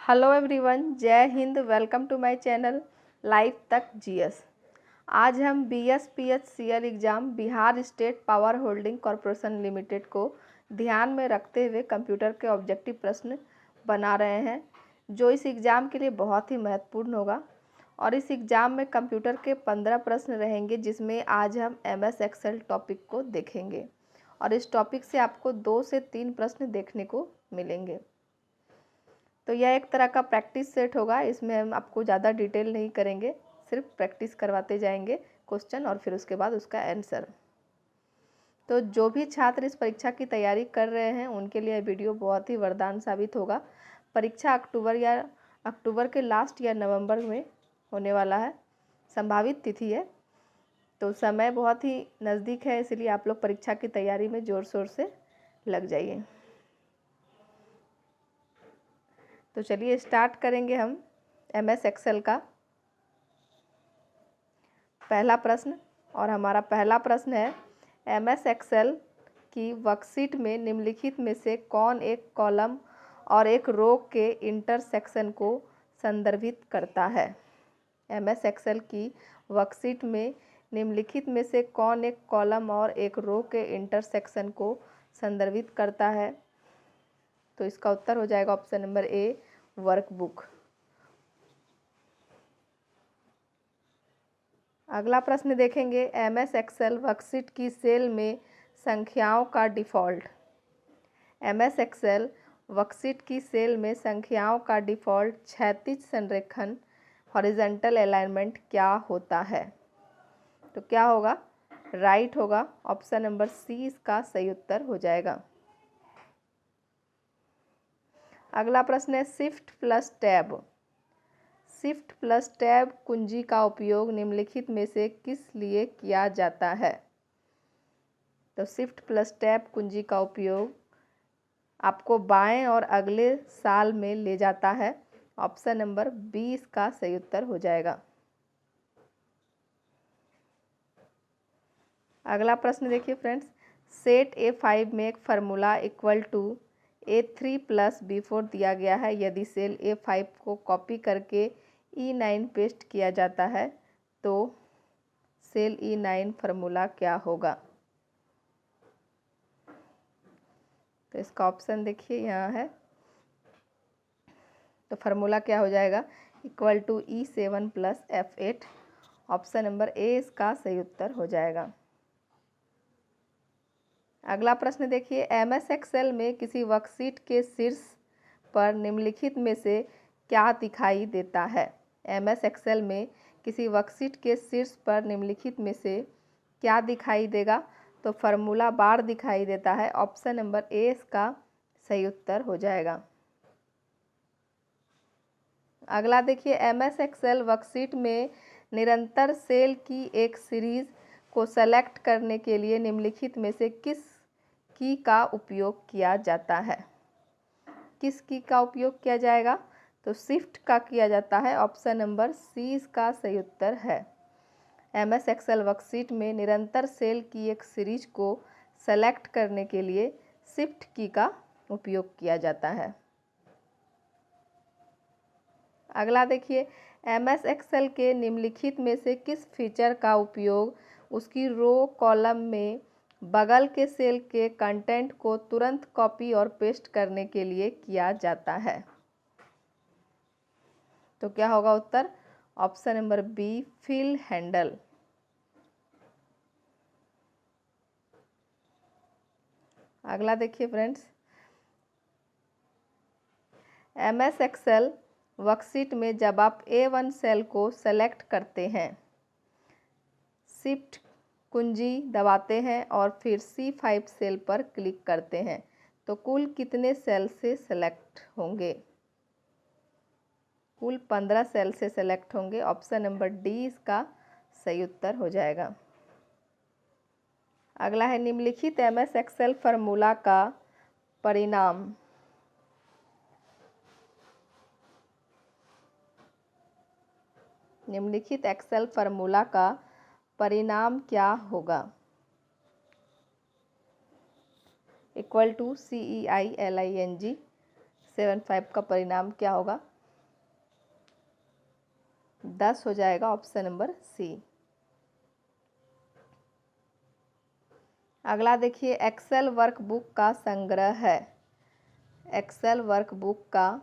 Hello everyone, Jai Hind. Welcome to my channel life तक GS. आज हम BSPHCL exam Bihar state power holding corporation limited को ध्यान में रखते हुए कंप्यूटर के ऑब्जेक्टिव प्रश्न बना रहे हैं, जो इस एग्ज़ाम के लिए बहुत ही महत्वपूर्ण होगा। और इस एग्ज़ाम में कंप्यूटर के 15 प्रश्न रहेंगे, जिसमें आज हम एमएस एक्सेल टॉपिक को देखेंगे और इस टॉपिक से आपको 2 से 3 प्रश्न देखने को मिलेंगे। तो यह एक तरह का प्रैक्टिस सेट होगा। इसमें हम आपको ज़्यादा डिटेल नहीं करेंगे, सिर्फ प्रैक्टिस करवाते जाएंगे क्वेश्चन और फिर उसके बाद उसका आंसर। तो जो भी छात्र इस परीक्षा की तैयारी कर रहे हैं उनके लिए वीडियो बहुत ही वरदान साबित होगा। परीक्षा अक्टूबर के लास्ट या नवंबर में होने वाला है, संभावित तिथि है। तो समय बहुत ही नज़दीक है, इसलिए आप लोग परीक्षा की तैयारी में ज़ोर शोर से लग जाइए। तो चलिए स्टार्ट करेंगे हम एमएस एक्सेल का पहला प्रश्न। और हमारा पहला प्रश्न है, एमएस एक्सेल की वर्कशीट में निम्नलिखित में से कौन एक कॉलम और एक रो के इंटरसेक्शन को संदर्भित करता है। एमएस एक्सेल की वर्कशीट में निम्नलिखित में से कौन एक कॉलम और एक रो के इंटरसेक्शन को संदर्भित करता है। तो इसका उत्तर हो जाएगा ऑप्शन नंबर ए, वर्कबुक। अगला प्रश्न देखेंगे, एमएस एक्सेल वर्कशीट की सेल में संख्याओं का डिफ़ॉल्ट। एमएस एक्सेल वर्कशीट की सेल में संख्याओं का डिफ़ॉल्ट क्षैतिज संरेखण हॉरिजॉन्टल अलाइनमेंट क्या होता है। तो क्या होगा, राइट होगा। ऑप्शन नंबर सी इसका सही उत्तर हो जाएगा। अगला प्रश्न है, shift plus tab. Shift plus tab कुंजी का उपयोग निम्नलिखित में से किस लिए किया जाता है। तो शिफ्ट प्लस टैब कुंजी का उपयोग आपको बाएं और अगले साल में ले जाता है। ऑप्शन नंबर बी इसका सही उत्तर हो जाएगा। अगला प्रश्न देखिए फ्रेंड्स, सेट A5 में एक formula equal to A3 plus B4 दिया गया है। यदि सेल A5 को कॉपी करके E9 पेस्ट किया जाता है तो सेल E9 फार्मूला क्या होगा। तो इसका ऑप्शन देखिए यहाँ है। तो फार्मूला क्या हो जाएगा, equal to E7 plus F8। Option number A इसका सही उत्तर हो जाएगा। अगला प्रश्न देखिए, एमएस एक्सेल में किसी वर्कशीट के शीर्ष पर निम्नलिखित में से क्या दिखाई देता है। एमएस एक्सेल में किसी वर्कशीट के शीर्ष पर निम्नलिखित में से क्या दिखाई देगा। तो फार्मूला बार दिखाई देता है। ऑप्शन नंबर ए इसका सही उत्तर हो जाएगा। अगला देखिए, एमएस एक्सेल वर्कशीट में निरंतर सेल की एक सीरीज को सेलेक्ट करने के लिए निम्नलिखित में से किस की का उपयोग किया जाता है। किस की का उपयोग किया जाएगा। तो शिफ्ट का किया जाता है। ऑप्शन नंबर सी इसका सही उत्तर है। एमएस एक्सेल वर्कशीट में निरंतर सेल की एक सीरीज को सेलेक्ट करने के लिए शिफ्ट की का उपयोग किया जाता है। अगला देखिए, एमएस एक्सेल के निम्नलिखित में से किस फीचर का उपयोग उसकी रो कॉलम में बगल के सेल के कंटेंट को तुरंत कॉपी और पेस्ट करने के लिए किया जाता है। तो क्या होगा उत्तर, option number B, fill handle. अगला देखिए फ्रेंड्स, एमएस एक्सेल वर्कशीट में जब आप A1 सेल को सेलेक्ट करते हैं, शिफ्ट कुंजी दबाते हैं और फिर C5 सेल पर क्लिक करते हैं, तो कुल कितने सेल से सेलेक्ट होंगे। कुल 15 सेल से सेलेक्ट होंगे। ऑप्शन नंबर डी इसका सही उत्तर हो जाएगा। अगला है, निम्नलिखित एमएस एक्सेल फार्मूला का परिणाम। निम्नलिखित एक्सेल फार्मूला का परिणाम क्या होगा। इक्वल टू CEILING 75 का परिणाम क्या होगा। 10 हो जाएगा ऑप्शन नंबर सी। अगला देखिए, एक्सेल वर्कबुक का संग्रह है। एक्सेल वर्कबुक का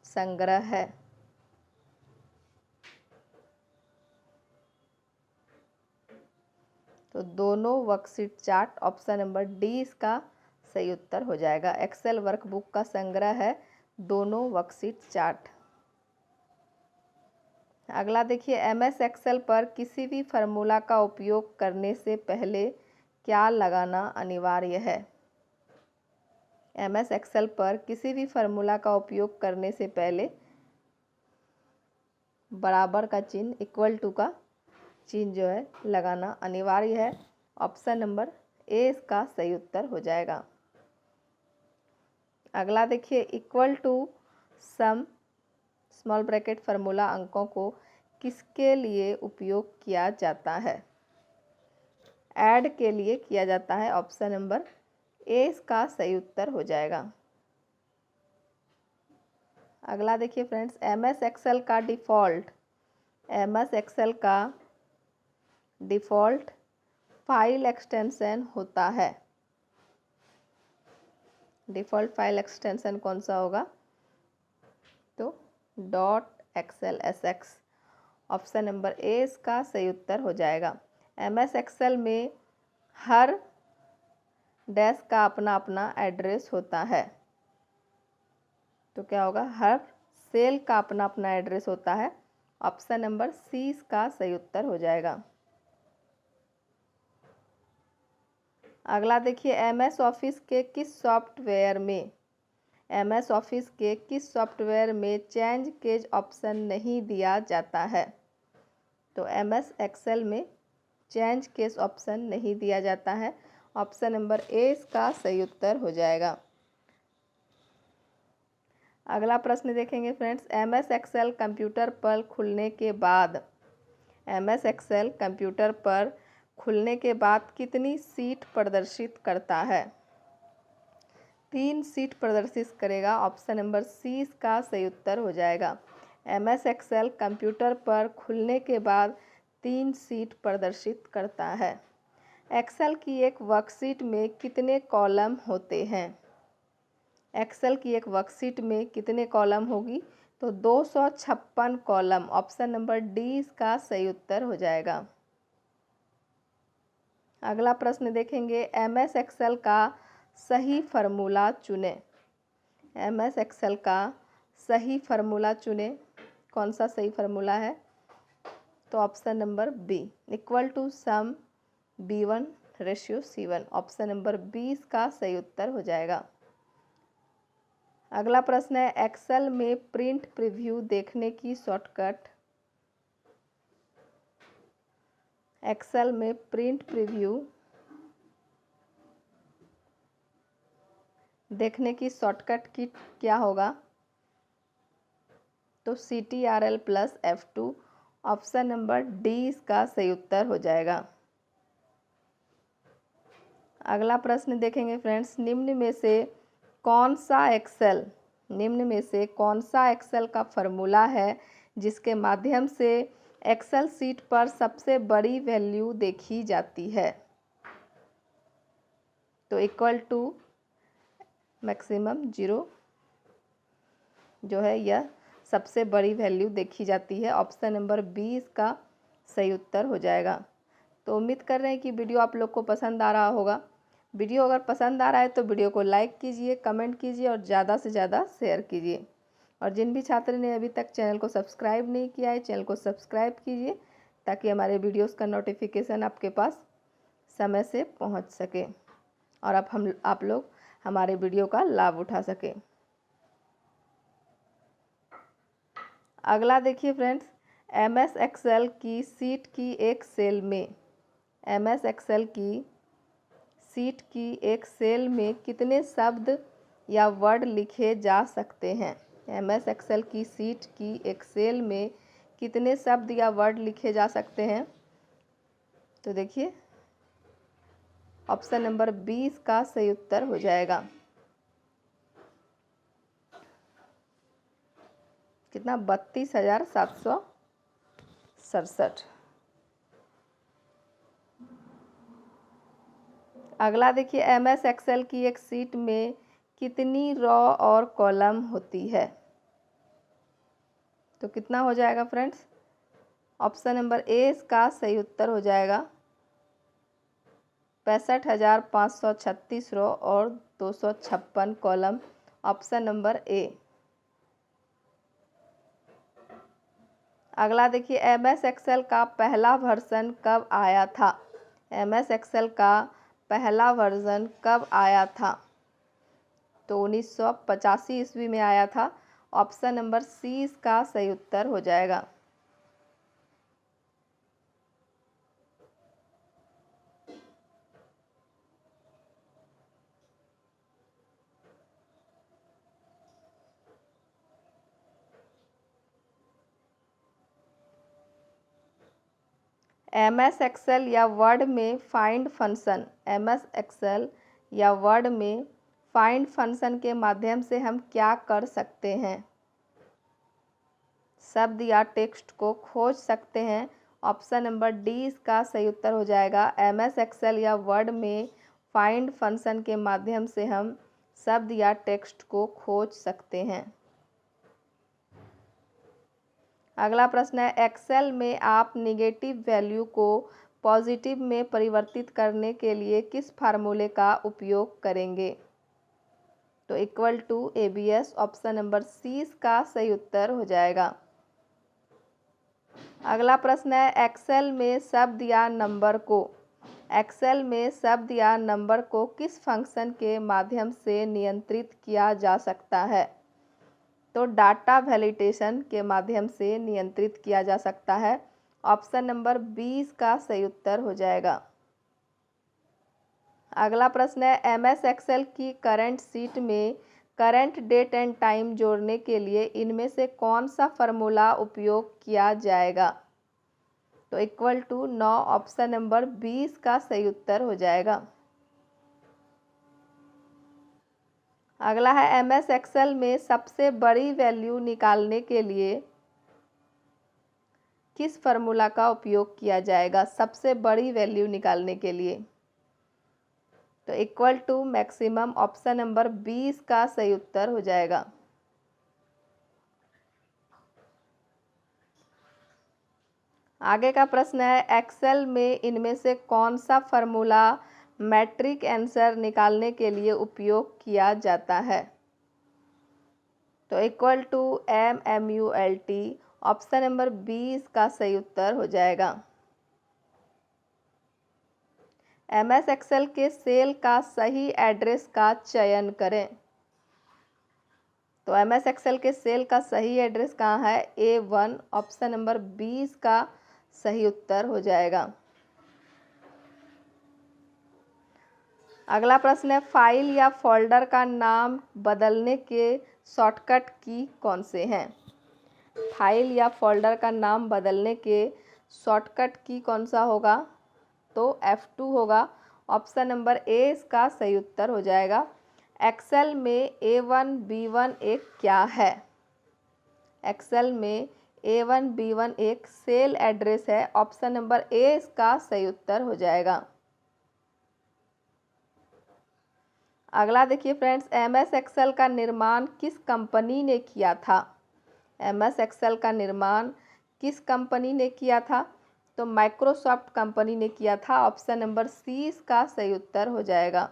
संग्रह है। तो दोनों worksheet chart, option number D इसका सही उत्तर हो जाएगा। एक्सेल वर्कबुक का संग्रह है दोनों वर्कशीट चार्ट। अगला देखिए, एमएस एक्सेल पर किसी भी फार्मूला का उपयोग करने से पहले क्या लगाना अनिवार्य है। एमएस एक्सेल पर किसी भी फार्मूला का उपयोग करने से पहले बराबर का चिन्ह, इक्वल टू का चिन्ह जो है लगाना अनिवार्य है। ऑप्शन नंबर ए इसका सही उत्तर हो जाएगा। अगला देखिए, equal to sum small bracket formula अंकों को किसके लिए उपयोग किया जाता है। ऐड के लिए किया जाता है। ऑप्शन नंबर ए इसका सही उत्तर हो जाएगा। अगला देखिए फ्रेंड्स, एमएस एक्सेल का डिफ़ॉल्ट फाइल एक्सटेंशन होता है। डिफ़ॉल्ट फाइल एक्सटेंशन कौन सा होगा, तो .xlsx। ऑप्शन नंबर ए इसका सही उत्तर हो जाएगा। एमएस एक्सेल में हर डैश का अपना अपना एड्रेस होता है। तो क्या होगा, हर सेल का अपना अपना एड्रेस होता है। ऑप्शन नंबर सी इसका सही उत्तर हो जाएगा। अगला देखिए, एमएस ऑफिस के किस सॉफ्टवेयर में चेंज केज ऑप्शन नहीं दिया जाता है। तो एमएस एक्सेल में चेंज केस ऑप्शन नहीं दिया जाता है। ऑप्शन नंबर ए इसका सही उत्तर हो जाएगा। अगला प्रश्न देखेंगे फ्रेंड्स, एमएस एक्सेल कंप्यूटर पर खुलने के बाद कितनी सीट प्रदर्शित करता है। 3 सीट प्रदर्शित करेगा। ऑप्शन नंबर सी इसका सही उत्तर हो जाएगा। एमएस एक्सेल कंप्यूटर पर खुलने के बाद 3 सीट प्रदर्शित करता है। एक्सेल की एक वर्कशीट में कितने कॉलम होते हैं। एक्सेल की एक वर्कशीट में कितने कॉलम होगी, तो 256 कॉलम। ऑप्शन नंबर डी इसका सही उत्तर हो जाएगा। अगला प्रश्न देखेंगे, एमएस एक्सेल का सही फार्मूला चुनें। एमएस एक्सेल का सही फार्मूला चुनें। कौन सा सही फार्मूला है, तो option number B, equal to sum B1:C1। Option number B इसका सही उत्तर हो जाएगा। अगला प्रश्न है, एक्सेल में प्रिंट प्रीव्यू देखने की शॉर्टकट। एक्सेल में प्रिंट प्रीव्यू देखने की शॉर्टकट की क्या होगा, तो CTRL+F2। ऑप्शन नंबर डी इसका सही उत्तर हो जाएगा। अगला प्रश्न देखेंगे फ्रेंड्स, निम्न में से कौन सा एक्सेल का फार्मूला है जिसके माध्यम से एक्सेल सीट पर सबसे बड़ी वैल्यू देखी जाती है। तो इक्वल टू मैक्सिमम 0 जो है यह सबसे बड़ी वैल्यू देखी जाती है। ऑप्शन नंबर बी इसका सही उत्तर हो जाएगा। तो उम्मीद कर रहे हैं कि वीडियो आप लोग को पसंद आ रहा होगा। वीडियो अगर पसंद आ रहा है तो वीडियो को लाइक कीजिए, कमेंट कीजिए और ज़्यादा से ज़्यादा शेयर कीजिए। और जिन भी छात्र ने अभी तक चैनल को सब्सक्राइब नहीं किया है, चैनल को सब्सक्राइब कीजिए ताकि हमारे वीडियोस का नोटिफिकेशन आपके पास समय से पहुंच सके और आप लोग हमारे वीडियो का लाभ उठा सकें। अगला देखिए फ्रेंड्स, एमएस एक्सेल की सीट की एक सेल में कितने शब्द या वर्ड लिखे जा सकते हैं। एमएस एक्सेल की सीट की एक सेल में कितने शब्द या वर्ड लिखे जा सकते हैं, तो देखिए ऑप्शन नंबर 20 का सही उत्तर हो जाएगा। कितना, 32,700 67। अगला देखिए, MS एक्सेल की एक शीट में कितनी रो और कॉलम होती है? तो कितना हो जाएगा फ्रेंड्स? ऑप्शन नंबर ए इसका सही उत्तर हो जाएगा 65,536 रो और 256 कॉलम। ऑप्शन नंबर ए। अगला देखिए, MS एक्सेल का पहला वर्जन कब आया था? MS एक्सेल का पहला वर्जन कब आया था? तो 1985 ईस्वी में आया था। ऑप्शन नंबर सी इसका सही उत्तर हो जाएगा। MS एक्सेल या वर्ड में फाइंड फंक्शन, MS एक्सेल या वर्ड में फाइंड फंक्शन के माध्यम से हम क्या कर सकते हैं? शब्द या टेक्स्ट को खोज सकते हैं। ऑप्शन नंबर डी इसका सही उत्तर हो जाएगा। MS एक्सेल या वर्ड में फाइंड फंक्शन के माध्यम से हम शब्द या टेक्स्ट को खोज सकते हैं। अगला प्रश्न है, एक्सेल में आप निगेटिव वैल्यू को पॉजिटिव में परिवर्तित करने के लिए किस फार्मूले का उपयोग करेंगे? तो equal to ABS। Option number C इसका सही उत्तर हो जाएगा। अगला प्रश्न है, एक्सेल में शब्द या नंबर को किस फंक्शन के माध्यम से नियंत्रित किया जा सकता है? तो डाटा वैलिडेशन के माध्यम से नियंत्रित किया जा सकता है। ऑप्शन नंबर 20 का सही उत्तर हो जाएगा। अगला प्रश्न है, MS एक्सेल की करंट शीट में करंट डेट एंड टाइम जोड़ने के लिए इनमें से कौन सा फार्मूला उपयोग किया जाएगा? तो इक्वल टू 9। ऑप्शन नंबर 20 का सही उत्तर हो जाएगा। अगला है, MS एक्सेल में सबसे बड़ी वैल्यू निकालने के लिए किस फार्मूला का उपयोग किया जाएगा? सबसे बड़ी वैल्यू निकालने के लिए तो equal to maximum. Option number 20 का सही उत्तर हो जाएगा। आगे का प्रश्न है, एक्सेल में इनमें से कौन सा फार्मूला मैट्रिक आंसर निकालने के लिए उपयोग किया जाता है? तो equal to MMULT। Option number 20 का सही उत्तर हो जाएगा। MS एक्सेल के सेल का सही एड्रेस का चयन करें। तो MS एक्सेल के सेल का सही एड्रेस कहाँ है? A1। ऑप्शन नंबर 20 का सही उत्तर हो जाएगा। अगला प्रश्न है, फाइल या फोल्डर का नाम बदलने के शॉर्टकट की कौन से हैं? फाइल या फोल्डर का नाम बदलने के शॉर्टकट की कौन सा होगा? तो F2 होगा। ऑप्शन नंबर ए इसका सही उत्तर हो जाएगा। एक्सेल में A1 B1 एक क्या है? एक्सेल में A1 B1 एक सेल एड्रेस है। ऑप्शन नंबर ए इसका सही उत्तर हो जाएगा। अगला देखिए फ्रेंड्स, MS एक्सेल का निर्माण किस कंपनी ने किया था? MS एक्सेल का निर्माण किस कंपनी ने किया था? तो माइक्रोसॉफ्ट कंपनी ने किया था। ऑप्शन नंबर सी इसका सही उत्तर हो जाएगा।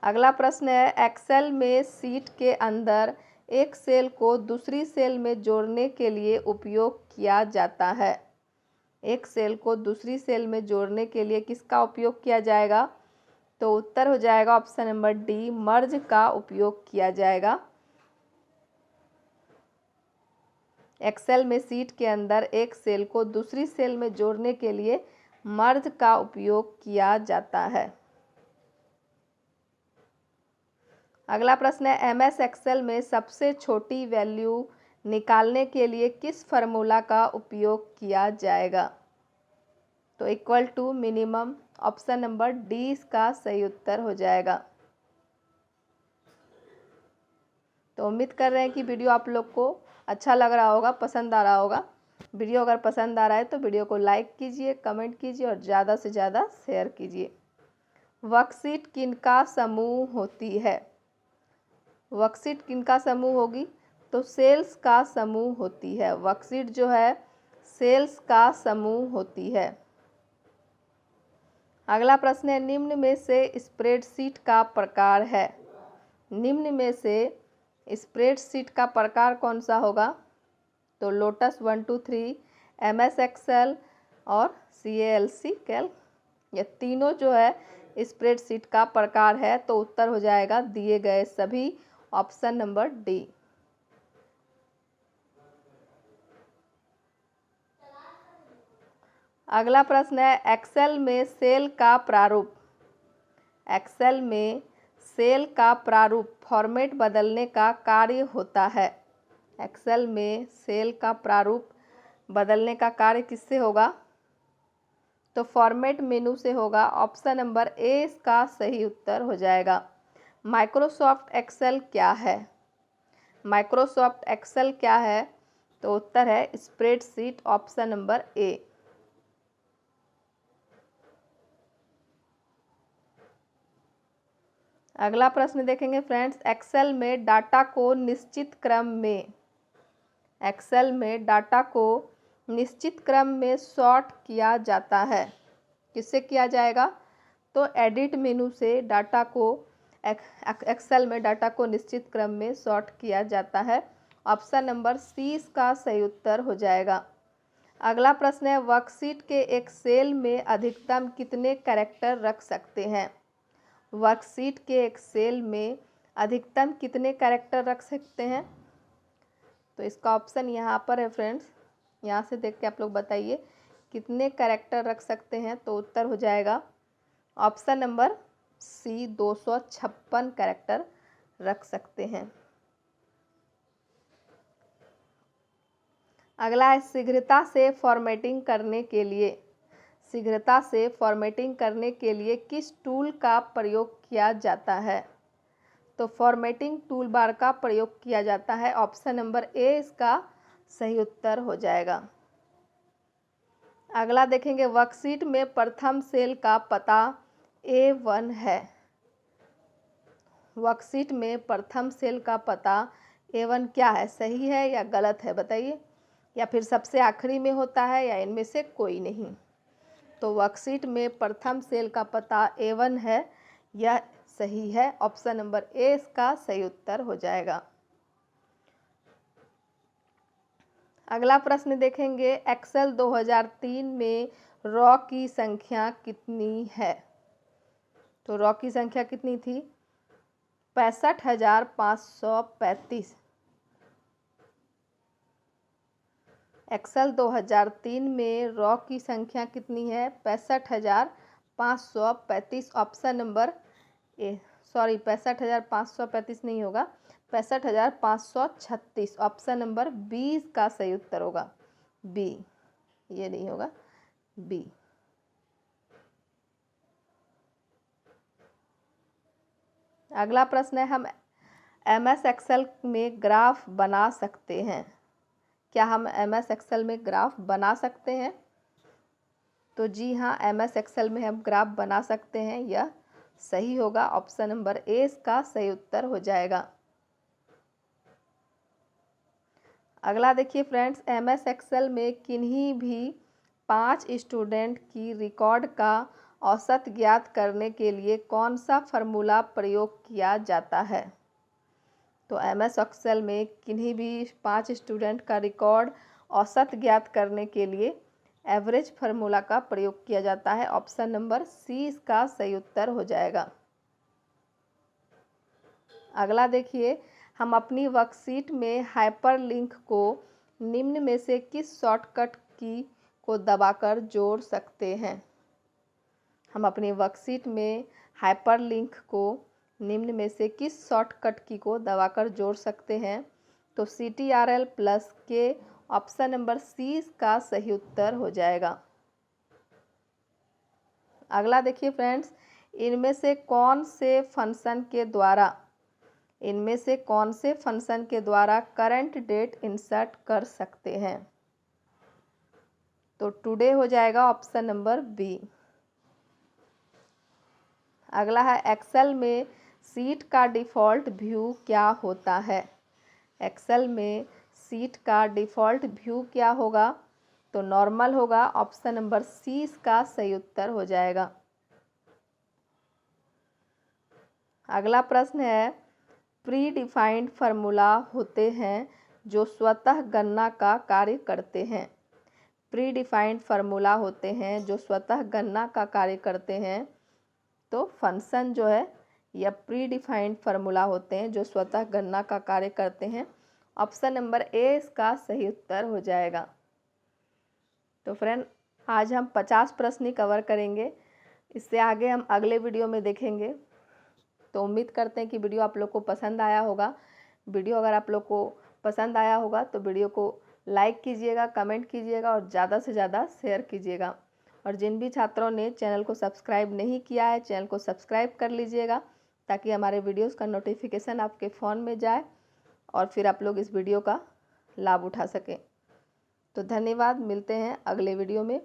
अगला प्रश्न है, एक्सेल में शीट के अंदर एक सेल को दूसरी सेल में जोड़ने के लिए उपयोग किया जाता है। एक सेल को दूसरी सेल में जोड़ने के लिए किसका उपयोग किया जाएगा? तो उत्तर हो जाएगा ऑप्शन नंबर डी, मर्ज का उपयोग किया जाएगा। एक्सेल में शीट के अंदर एक सेल को दूसरी सेल में जोड़ने के लिए मर्ज का उपयोग किया जाता है। अगला प्रश्न है, MS एक्सेल में सबसे छोटी वैल्यू निकालने के लिए किस फार्मूला का उपयोग किया जाएगा? तो equal to minimum. Option number D इसका सही उत्तर हो जाएगा। तो उम्मीद कर रहे हैं कि वीडियो आप लोग को अच्छा लग रहा होगा, पसंद आ रहा होगा। वीडियो अगर पसंद आ रहा है तो वीडियो को लाइक कीजिए, कमेंट कीजिए और ज़्यादा से ज़्यादा शेयर कीजिए। वर्कशीट किनका समूह होती है? वर्कशीट किनका समूह होगी? तो सेल्स का समूह होती है। वर्कशीट जो है सेल्स का समूह होती है। अगला प्रश्न है, निम्न में से स्प्रेडशीट का प्रकार है। निम्न में से स्प्रेडशीट का प्रकार कौन सा होगा? तो लोटस 1 2 3, MS एक्सेल और CALC कैल्क, ये तीनों जो है स्प्रेडशीट का प्रकार है। तो उत्तर हो जाएगा दिए गए सभी, ऑप्शन नंबर डी। अगला प्रश्न है, एक्सेल में सेल का प्रारूप। एक्सेल में सेल का प्रारूप फॉर्मेट बदलने का कार्य होता है। एक्सेल में सेल का प्रारूप बदलने का कार्य किससे होगा? तो फॉर्मेट मेनू से होगा। ऑप्शन नंबर ए इसका सही उत्तर हो जाएगा। माइक्रोसॉफ्ट एक्सेल क्या है? माइक्रोसॉफ्ट एक्सेल क्या है? तो उत्तर है स्प्रेडशीट, ऑप्शन नंबर ए। अगला प्रश्न देखेंगे फ्रेंड्स, एक्सेल में डाटा को निश्चित क्रम में, एक्सेल में डाटा को निश्चित क्रम में सॉर्ट किया जाता है। किससे किया जाएगा? तो एडिट मेनू से डाटा को, एक्सेल में डाटा को निश्चित क्रम में सॉर्ट किया जाता है। ऑप्शन नंबर सी इसका सही उत्तर हो जाएगा। अगला प्रश्न है, वर्कशीट के एक सेल में अधिकतम कितने कैरेक्टर रख सकते हैं? वर्कशीट के एक सेल में अधिकतम कितने कैरेक्टर रख सकते हैं? तो इसका ऑप्शन यहाँ पर है फ्रेंड्स, यहाँ से देख के आप लोग बताइए कितने कैरेक्टर रख सकते हैं। तो उत्तर हो जाएगा ऑप्शन नंबर सी, 256 कैरेक्टर रख सकते हैं। अगला है, शीघ्रता से फॉर्मेटिंग करने के लिए, शीघ्रता से फॉर्मेटिंग करने के लिए किस टूल का प्रयोग किया जाता है? तो फॉर्मेटिंग टूल बार का प्रयोग किया जाता है। ऑप्शन नंबर ए इसका सही उत्तर हो जाएगा। अगला देखेंगे, वर्कशीट में प्रथम सेल का पता A1 है। वर्कशीट में प्रथम सेल का पता A1 क्या है? सही है या गलत है बताइए, या फिर सबसे आखिरी में होता है, या इनमें से कोई नहीं? तो वर्कशीट में प्रथम सेल का पता A1 है, यह सही है। ऑप्शन नंबर ए इसका सही उत्तर हो जाएगा। अगला प्रश्न देखेंगे, एक्सेल 2003 में रॉ की संख्या कितनी है? तो रॉ की संख्या कितनी थी? 65,535। एक्सेल 2003 में रॉ की संख्या कितनी है? 65,535। ऑप्शन नंबर ए, सॉरी 65,535 नहीं होगा, 65,536। ऑप्शन नंबर बी का सही उत्तर होगा। बी, ये नहीं होगा, बी। अगला प्रश्न है, हम MS एक्सेल में ग्राफ बना सकते हैं। क्या हम MS एक्सेल में ग्राफ बना सकते हैं? तो जी हाँ, MS एक्सेल में हम ग्राफ बना सकते हैं, यह सही होगा। ऑप्शन नंबर ए इसका सही उत्तर हो जाएगा। अगला देखिए फ्रेंड्स, MS एक्सेल में किन्हीं भी 5 स्टूडेंट की रिकॉर्ड का औसत ज्ञात करने के लिए कौन सा फार्मूला प्रयोग किया जाता है? तो MS एक्सेल में किन्हीं भी 5 स्टूडेंट का रिकॉर्ड औसत ज्ञात करने के लिए एवरेज फार्मूला का प्रयोग किया जाता है। ऑप्शन नंबर सी इसका सही उत्तर हो जाएगा। अगला देखिए, हम अपनी वर्कशीट में हाइपरलिंक को निम्न में से किस शॉर्टकट की को दबाकर जोड़ सकते हैं? हम अपनी वर्कशीट में हाइपरलिंक को निम्न में से किस शॉर्टकट की को दबाकर जोड़ सकते हैं? तो CTRL+K, ऑप्शन नंबर सी का सही उत्तर हो जाएगा। अगला देखिए फ्रेंड्स, इनमें से कौन से फंक्शन के द्वारा इनमें से कौन से फंक्शन के द्वारा करंट डेट इंसर्ट कर सकते हैं? तो टुडे हो जाएगा ऑप्शन नंबर बी। अगला है एक्सेल में सीट का डिफ़ॉल्ट व्यू क्या होता है? एक्सेल में सीट का डिफ़ॉल्ट व्यू क्या होगा? तो नॉर्मल होगा। ऑप्शन नंबर सी इसका सही उत्तर हो जाएगा। अगला प्रश्न है प्री डिफाइंड फार्मूला होते हैं जो स्वतः गणना का कार्य करते हैं। प्री डिफाइंड फार्मूला होते हैं जो स्वतः गणना का कार्य करते हैं। तो फंक्शन जो है या प्री डिफाइंड फार्मूला होते हैं जो स्वतः गणना का कार्य करते हैं। ऑप्शन नंबर ए इसका सही उत्तर हो जाएगा। तो फ्रेंड, आज हम 50 प्रश्न ही कवर करेंगे। इससे आगे हम अगले वीडियो में देखेंगे। तो उम्मीद करते हैं कि वीडियो आप लोग को पसंद आया होगा। वीडियो अगर आप लोग को पसंद आया होगा तो वीडियो को लाइक कीजिएगा, कमेंट कीजिएगा और ज़्यादा से ज़्यादा शेयर कीजिएगा। और जिन भी छात्रों ने चैनल को सब्सक्राइब नहीं किया है, चैनल को सब्सक्राइब कर लीजिएगा ताकि हमारे वीडियोज़ का नोटिफिकेशन आपके फ़ोन में जाए और फिर आप लोग इस वीडियो का लाभ उठा सकें। तो धन्यवाद, मिलते हैं अगले वीडियो में।